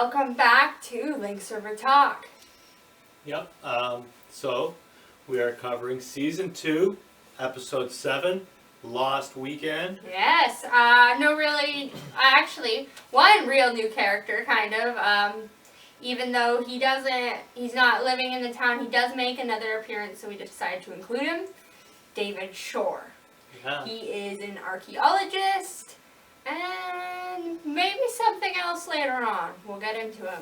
Welcome back to Lynx River Talk. Yep. So we are covering season 2, episode 7, Lost Weekend. Yes. Actually, one real new character, kind of. Even though he's not living in the town, he does make another appearance, so we decided to include him. David Shore. Yeah. He is an archaeologist, and maybe something else later on. We'll get into him.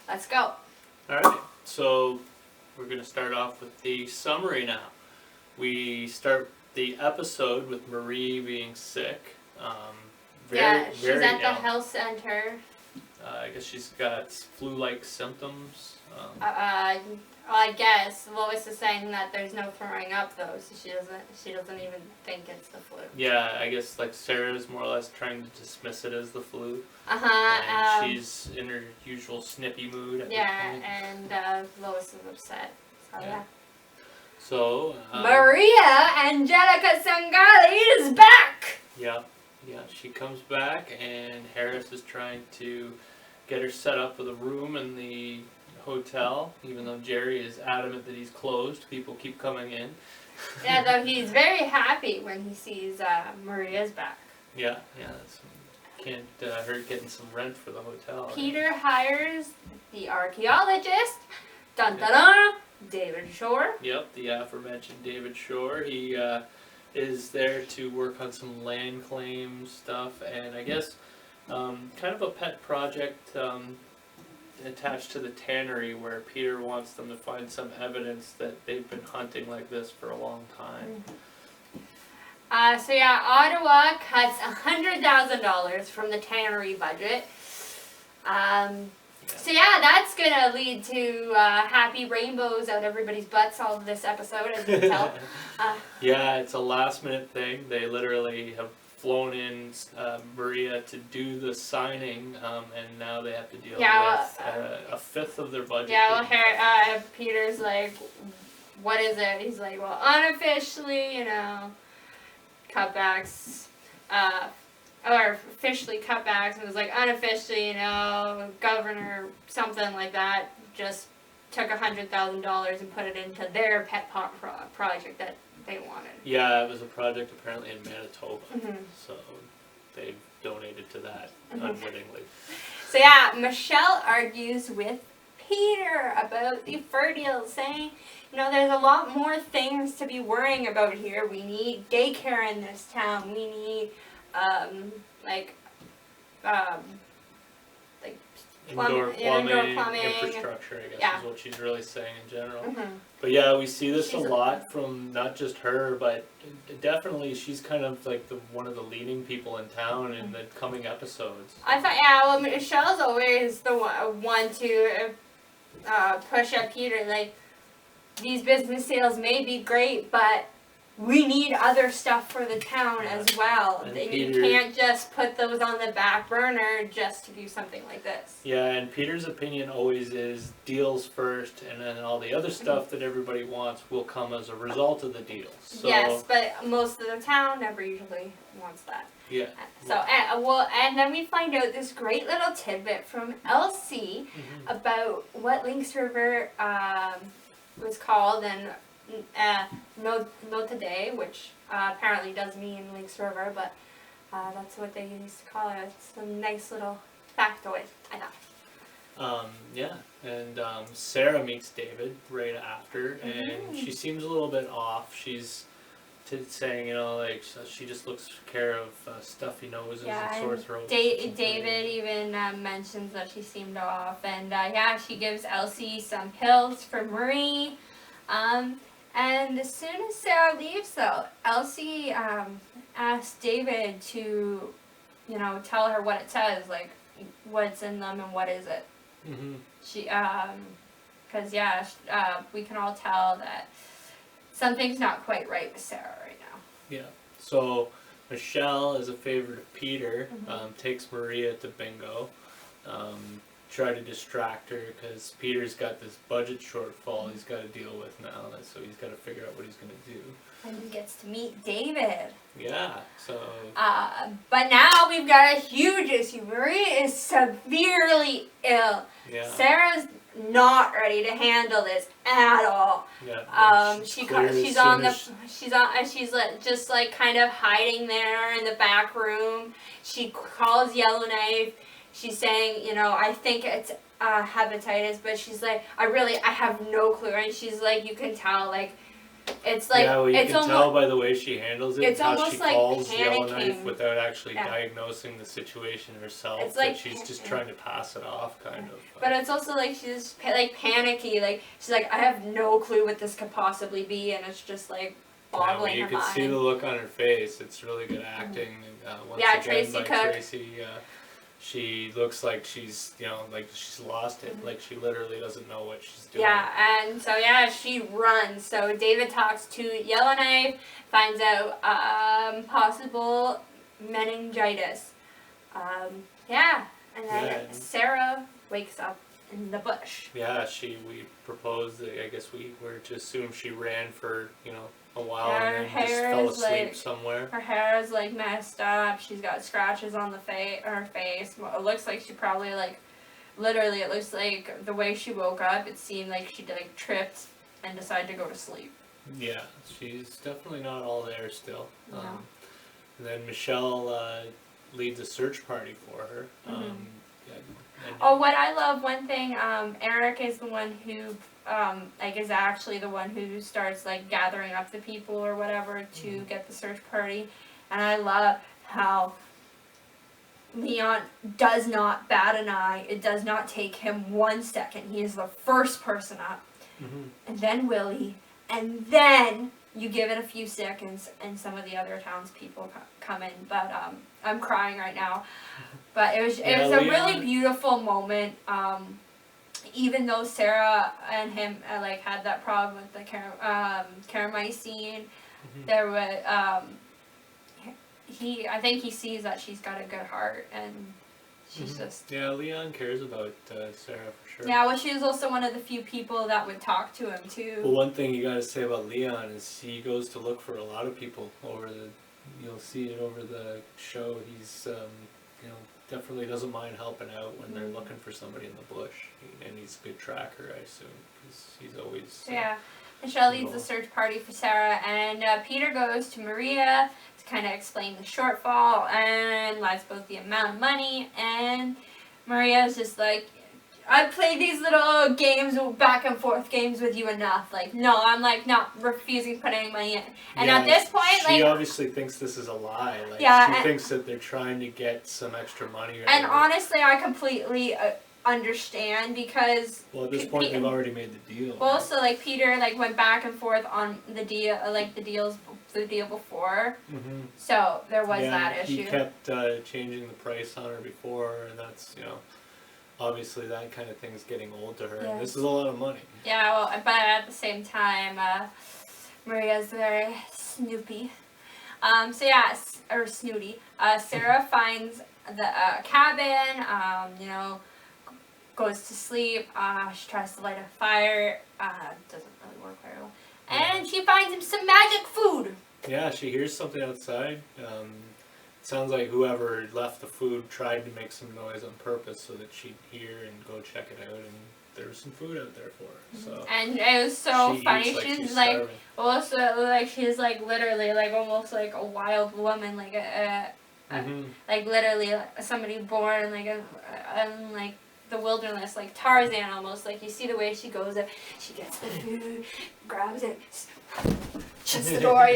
Let's go. All right. So we're going to start off with the summary now. We start the episode with Marie being sick. She's at the health center. I guess she's got flu-like symptoms. I guess Lois is saying that there's no throwing up though, so she doesn't even think it's the flu. Yeah, I guess like Sarah's more or less trying to dismiss it as the flu. And she's in her usual snippy mood. And Lois is upset. So yeah. So Maria Angelica Sangalli is back. Yeah, she comes back, and Harris is trying to get her set up with a room in the hotel, even though Jerry is adamant that he's closed. People keep coming in. Yeah, though he's very happy when he sees Maria's back. Yeah, can't hurt getting some rent for the hotel. Peter hires the archaeologist, David Shore. Yep, the aforementioned David Shore. He is there to work on some land claim stuff, and I guess kind of a pet project attached to the Tannery, where Peter wants them to find some evidence that they've been hunting like this for a long time. Ottawa cuts $100,000 from the Tannery budget. That's gonna lead to happy rainbows out everybody's butts all of this episode, as you can tell. It's a last minute thing. They literally have flown in Maria to do the signing, and now they have to deal with a fifth of their budget. Peter's like, what is it? He's like, well, unofficially, cutbacks, or officially cutbacks, and it was like unofficially, governor, something like that, just took $100,000 and put it into their pet project that they wanted. Yeah, it was a project apparently in Manitoba, so they donated to that unwittingly. So Michelle argues with Peter about the fur deal, saying, there's a lot more things to be worrying about here. We need daycare in this town. We need, indoor plumbing, infrastructure, I guess, is what she's really saying in general. But we see this a lot from not just her, but definitely she's kind of like one of the leading people in town in the coming episodes. I thought, Michelle's always the one to push at Peter, like, these business sales may be great, but we need other stuff for the town as well. And you can't just put those on the back burner just to do something like this. Yeah, and Peter's opinion always is deals first, and then all the other stuff that everybody wants will come as a result of the deals. So, yes, but most of the town never usually wants that. Yeah. So, and then we find out this great little tidbit from Elsie about what Lynx River was called, and no today, which apparently does mean Lynx River, but that's what they used to call it. It's a nice little factoid, I thought. And Sarah meets David right after, and she seems a little bit off. She's saying, she just looks care of stuffy noses and sore throats. David even mentions that she seemed off, and she gives Elsie some pills for Marie. And as soon as Sarah leaves, though, Elsie asks David to, tell her what it says, like what's in them and what is it. She, because we can all tell that something's not quite right with Sarah right now. Yeah. So Michelle, as a favor to Peter, takes Maria to bingo. try to distract her because Peter's got this budget shortfall he's got to deal with now, so he's got to figure out what he's going to do. And he gets to meet David. Yeah, so... But now we've got a huge issue. Marie is severely ill. Yeah. Sarah's not ready to handle this at all. Yeah. She's just like kind of hiding there in the back room. She calls Yellowknife. She's saying, you know, I think it's hepatitis, but she's like, I have no clue. And she's like, you can tell, like, it's like, yeah, well, you it's can tell by the way she handles it, it's how almost she like calls panicking. Yellowknife without actually diagnosing the situation herself. It's like she's just trying to pass it off, kind of. But it's also like she's like panicky. Like she's like, I have no clue what this could possibly be, and it's just like boggling her mind. You can see the look on her face. It's really good acting. Once again, Tracy by Cook. Tracy. She looks like she's, you know, like she's lost it. Like she literally doesn't know what she's doing. Yeah, and so she runs. So David talks to Yellowknife, finds out possible meningitis. And then Sarah wakes up in the bush. Yeah, we proposed. I guess we were to assume she ran for, you know, a while Yeah, and then just fell asleep somewhere. Her hair is like messed up. She's got scratches on her face. It looks like she probably literally it looks like the way she woke up, it seemed like she like tripped and decided to go to sleep. Yeah, she's definitely not all there still. No. And then Michelle leads a search party for her. What I love, one thing, Eric is the one who is actually the one who starts like gathering up the people or whatever to get the search party, and I love how Leon does not bat an eye. It does not take him 1 second. He is the first person up, and then Willie, and then you give it a few seconds, and some of the other townspeople come in. But I'm crying right now. But it was a really beautiful moment. Even though Sarah and him had that problem with the Karamicine, there was I think he sees that she's got a good heart, and she's just Leon cares about Sarah for sure. Yeah, well, she was also one of the few people that would talk to him too. Well, one thing you got to say about Leon is he goes to look for a lot of people you'll see it over the show. He's definitely doesn't mind helping out when they're looking for somebody in the bush, and he's a good tracker, I assume, because he's always Michelle leads the search party for Sarah, and Peter goes to Maria to kind of explain the shortfall and lies about the amount of money, and Maria's just like, I've played these little games, back and forth games with you enough. Like, no, I'm like not refusing to put any money in. And at this point, she obviously thinks this is a lie. Like, she thinks that they're trying to get some extra money. And honestly, I completely understand, because at this point they've already made the deal. Well, so like Peter went back and forth on the deal, the deal before. So there was that issue. He kept changing the price on her before, and that's obviously that kind of thing's getting old to her, and this is a lot of money. Yeah, well, but at the same time, Maria's very snoopy. Or snooty. Sarah finds the cabin, goes to sleep, she tries to light a fire, doesn't really work very well. And she finds him some magic food. Yeah, she hears something outside. Sounds like whoever left the food tried to make some noise on purpose so that she'd hear and go check it out, and there was some food out there for her. So and it was so funny. She's like, also she's literally almost like a wild woman, literally somebody born in the wilderness, like Tarzan almost. Like, you see the way she goes up, she gets the food, grabs it, shuts the door,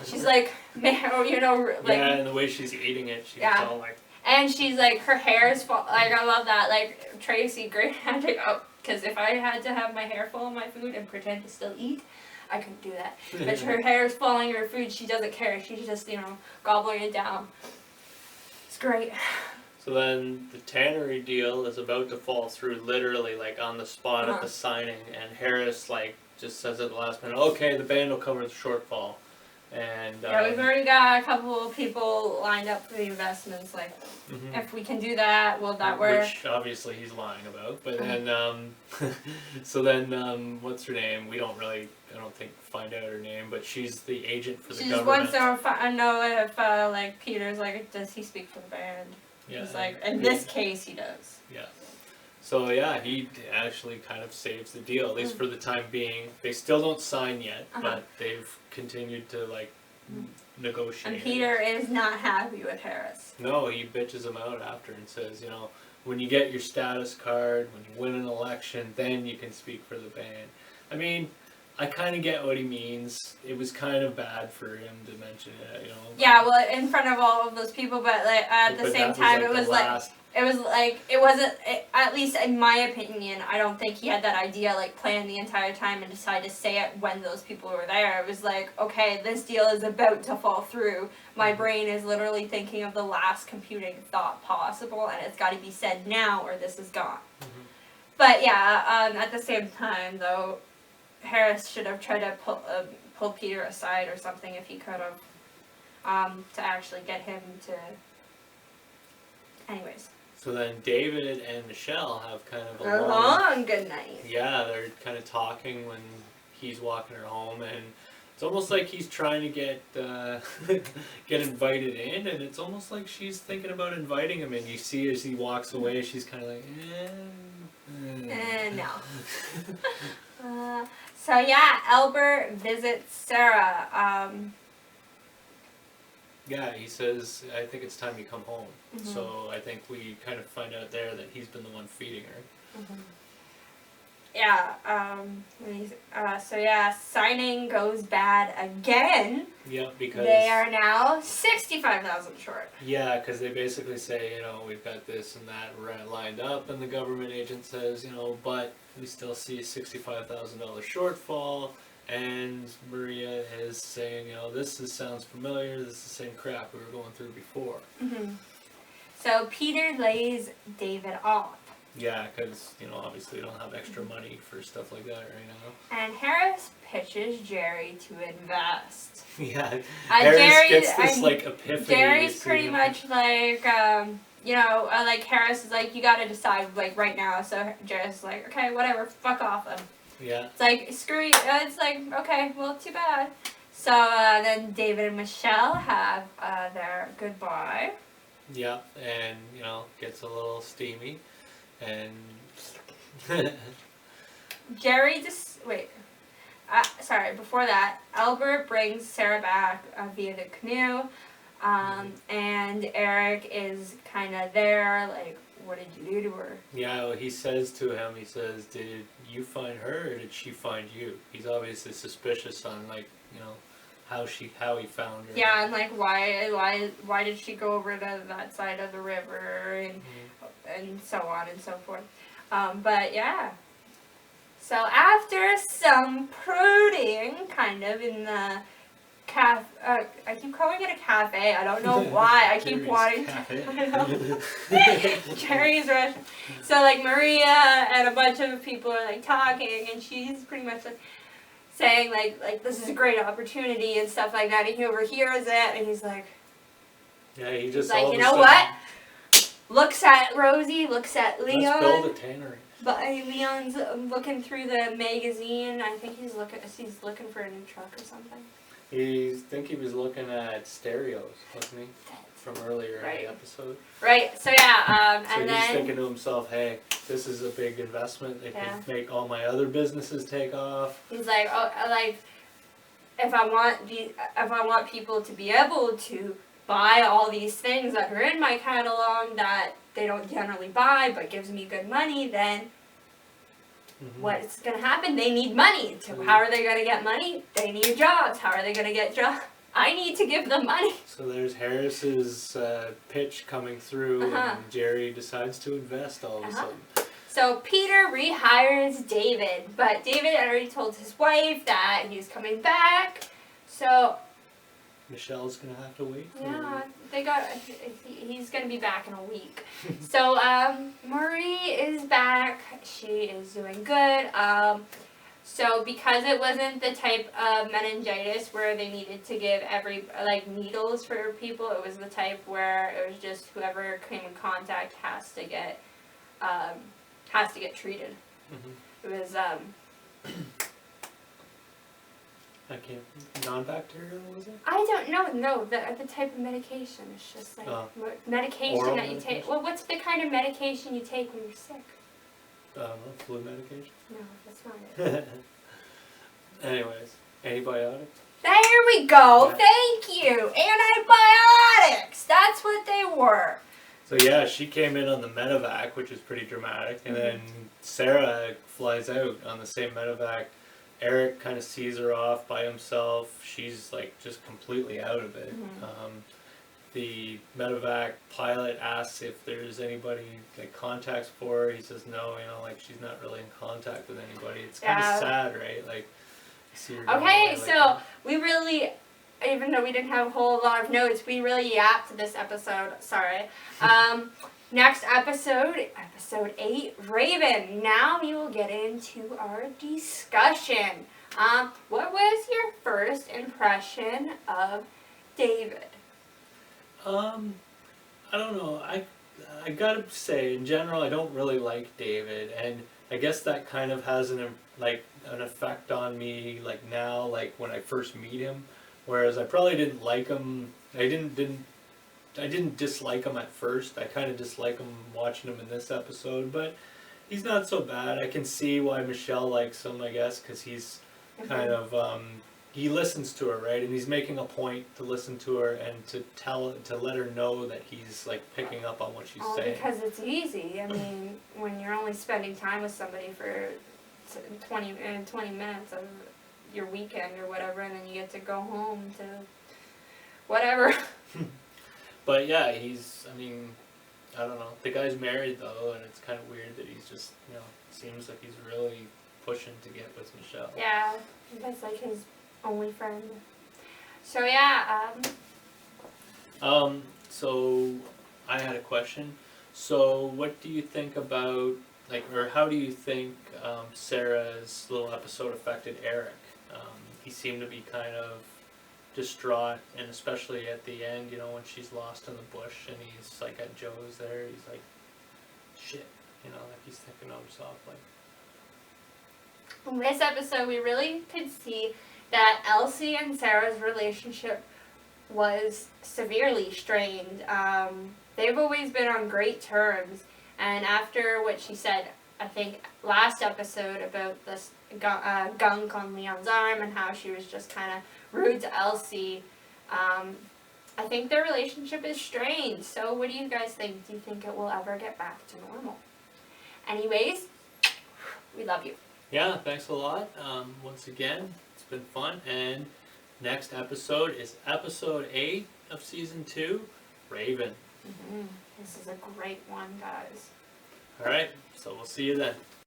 she's like, yeah, and the way she's eating it, she's all like, and she's her hair is full, I love that, Tracy, great handing up, because if I had to have my hair full of my food and pretend to still eat, I couldn't do that. But her hair is falling in her food, she doesn't care, she's just, gobbling it down. It's great. So then the Tannery deal is about to fall through, literally on the spot at the signing, and Harris just says at the last minute, okay, the band will cover the shortfall. And yeah, we've already got a couple of people lined up for the investments. Like, if we can do that, will that work? Which obviously he's lying about. But then, so then, what's her name? We don't really, I don't think, find out her name, but she's the agent for the She government. just wants to know if, like, Peter's like, does he speak for the band? Yeah, He's like, in this case, he does. Yeah. So yeah, he actually kind of saves the deal, at least for the time being. They still don't sign yet, but they've continued to like negotiate. And Peter is not happy with Harris. No, he bitches him out after and says, when you get your status card, when you win an election, then you can speak for the band. I mean, I kind of get what he means. It was kind of bad for him to mention it, Yeah, well, in front of all of those people, but like at the same time, it wasn't. At least in my opinion, I don't think he had that idea like planned the entire time and decided to say it when those people were there. It was like, okay, this deal is about to fall through. My brain is literally thinking of the last computing thought possible, and it's got to be said now, or this is gone. But yeah, at the same time, though, Harris should have tried to pull Peter aside or something if he could have, to actually get him to. Anyways. So then David and Michelle have kind of a long good night. Yeah, they're kind of talking when he's walking her home, and it's almost like he's trying to get get invited in, and it's almost like she's thinking about inviting him in. You see as he walks away, she's kind of like, no. So yeah, Albert visits Sarah. Yeah, he says, I think it's time you come home. So I think we kind of find out there that he's been the one feeding her. Yeah, so yeah, signing goes bad again. Yeah, because they are now 65,000 short. Yeah, because they basically say, we've got this and that lined up, and the government agent says, but we still see a $65,000 shortfall. And Maria is saying, this sounds familiar, this is the same crap we were going through before. So Peter lays David off. Yeah, because, obviously we don't have extra money for stuff like that right now. And Harris pitches Jerry to invest. Yeah, Harris gets this, epiphany. Jerry's pretty much like, like Harris is like, you gotta decide, right now. So Jerry's like, okay, whatever, fuck off then. Yeah. It's like, screw you. It's like, okay, well, too bad. So then David and Michelle have their goodbye. Yeah, and, gets a little steamy. And Jerry before that, Albert brings Sarah back via the canoe. And Eric is kind of there, like, what did you do to her? Yeah, well, he says to him, did you find her or did she find you? He's obviously suspicious on, how he found her. Yeah, and, why did she go over to that side of the river and so on and so forth. But, yeah. So, after some prodding, kind of, in the I keep calling it a cafe. I don't know why. I keep wanting to. Jerry's restaurant. So Maria and a bunch of people are talking, and she's pretty much saying like this is a great opportunity and stuff like that. And he overhears it, and he's like, yeah, he just you know what? Looks at Rosie, looks at Leon. Let's build a tannery. But Leon's looking through the magazine. I think he's looking for a new truck or something. I think he was looking at stereos, wasn't he? From earlier in the episode. Right, so yeah, so and he's then thinking to himself, hey, this is a big investment. It could make all my other businesses take off. He's like, if I want people to be able to buy all these things that are in my catalog that they don't generally buy but gives me good money, then what's going to happen? They need money. So how are they going to get money? They need jobs. How are they going to get jobs? I need to give them money. So there's Harris's pitch coming through, and Jerry decides to invest all of a sudden. So Peter rehires David, but David already told his wife that he's coming back. So Michelle's gonna have to wait. Yeah, he's gonna be back in a week. So Marie is back. She is doing good. So because it wasn't the type of meningitis where they needed to give needles for people, it was the type where it was just whoever came in contact has to get treated. Mm-hmm. It was I can't. Non-bacterial, was it? I don't know. No, the type of medication. It's just like medication Oral that you medication? take. Well, what's the kind of medication you take when you're sick? I don't know, flu medication? No, that's not it. Anyways, antibiotics? There we go. Yeah. Thank you. Antibiotics. That's what they were. So yeah, she came in on the medevac, which is pretty dramatic, and then Sarah flies out on the same medevac. Eric kind of sees her off by himself. She's like just completely out of it. The medevac pilot asks if there's anybody that contacts for her. He says no, like she's not really in contact with anybody. It's kind of sad, right? Like, see her going away So that. we really, even though we didn't have a whole lot of notes, we really yapped this episode. Sorry. Next episode, episode 8, Raven. Now we will get into our discussion. What was your first impression of David? I don't know. I gotta say, in general, I don't really like David, and I guess that kind of has an effect on me, like now, like when I first meet him. Whereas I probably didn't like him. I didn't dislike him at first. I kind of dislike him watching him in this episode, but he's not so bad. I can see why Michelle likes him, I guess, because he's kind of he listens to her, right? And he's making a point to listen to her and to let her know that he's like picking up on what she's saying. Because it's easy. I mean, when you're only spending time with somebody for 20 minutes of your weekend or whatever, and then you get to go home to whatever. But yeah, I don't know. The guy's married though, and it's kind of weird that he's just, seems like he's really pushing to get with Michelle. Yeah, that's like his only friend. So yeah. So I had a question. So what do you think about, or how do you think Sarah's little episode affected Eric? He seemed to be kind of distraught, and especially at the end, when she's lost in the bush and he's like at Joe's there, he's like, shit, like he's thinking to himself, like. In this episode, we really could see that Elsie and Sarah's relationship was severely strained. They've always been on great terms, and after what she said, I think last episode about this gunk on Leon's arm and how she was just kind of rude to Elsie, I think their relationship is strained. So what do you guys think? Do you think it will ever get back to normal? Anyways, we love you. Yeah, thanks a lot. Once again, it's been fun. And next episode is episode 8 of season 2, Raven. This is a great one, guys. All right, so we'll see you then.